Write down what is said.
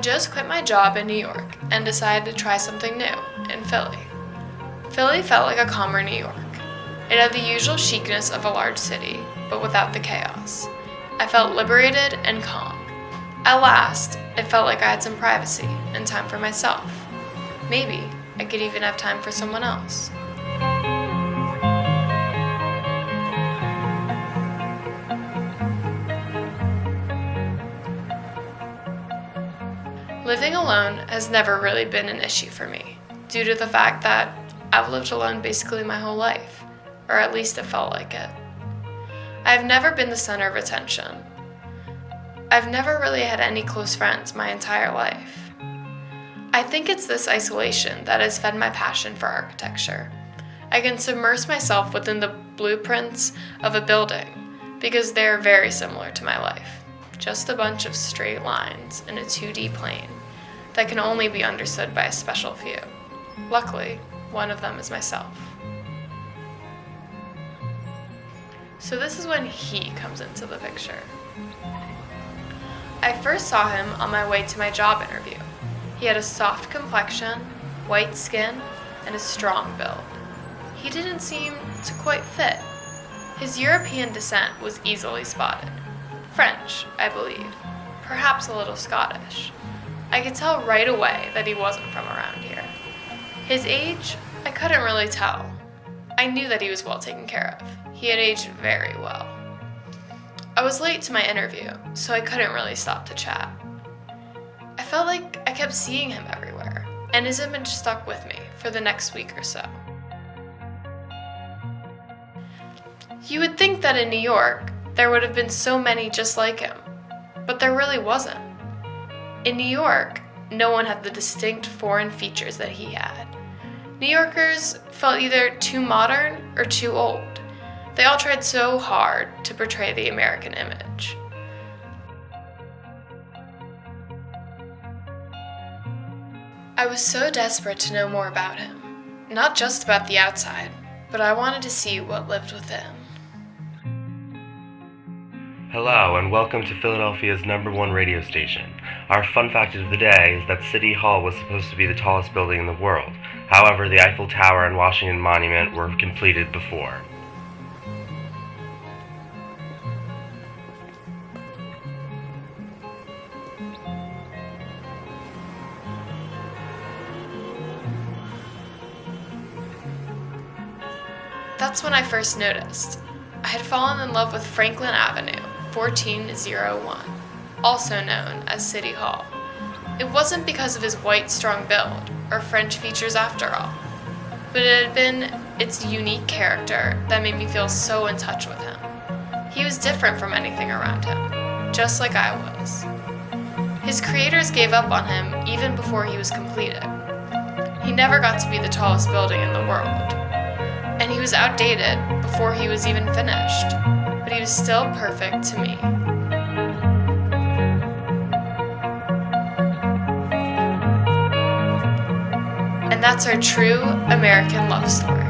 just quit my job in New York and decided to try something new in Philly. Philly felt like a calmer New York. It had the usual chicness of a large city, but without the chaos. I felt liberated and calm. At last, it felt like I had some privacy and time for myself. Maybe I could even have time for someone else. Living alone has never really been an issue for me, due to the fact that I've lived alone basically my whole life, or at least it felt like it. I've never been the center of attention. I've never really had any close friends my entire life. I think it's this isolation that has fed my passion for architecture. I can submerge myself within the blueprints of a building because they're very similar to my life. Just a bunch of straight lines in a 2D plane that can only be understood by a special few. Luckily, one of them is myself. So this is when he comes into the picture. I first saw him on my way to my job interview. He had a soft complexion, white skin, and a strong build. He didn't seem to quite fit. His European descent was easily spotted. French, I believe, perhaps a little Scottish. I could tell right away that he wasn't from around here. His age, I couldn't really tell. I knew that he was well taken care of. He had aged very well. I was late to my interview, so I couldn't really stop to chat. I felt like I kept seeing him everywhere, and his image stuck with me for the next week or so. You would think that in New York, there would have been so many just like him, but there really wasn't. In New York, no one had the distinct foreign features that he had. New Yorkers felt either too modern or too old. They all tried so hard to portray the American image. I was so desperate to know more about him. Not just about the outside, but I wanted to see what lived within. Hello, and welcome to Philadelphia's #1 radio station. Our fun fact of the day is that City Hall was supposed to be the tallest building in the world. However, the Eiffel Tower and Washington Monument were completed before. That's when I first noticed. I had fallen in love with Franklin Avenue, 1401, also known as City Hall. It wasn't because of his white, strong build or French features after all, but it had been its unique character that made me feel so in touch with him. He was different from anything around him, just like I was. His creators gave up on him even before he was completed. He never got to be the tallest building in the world, and he was outdated before he was even finished, but he was still perfect to me. And that's our true American love story.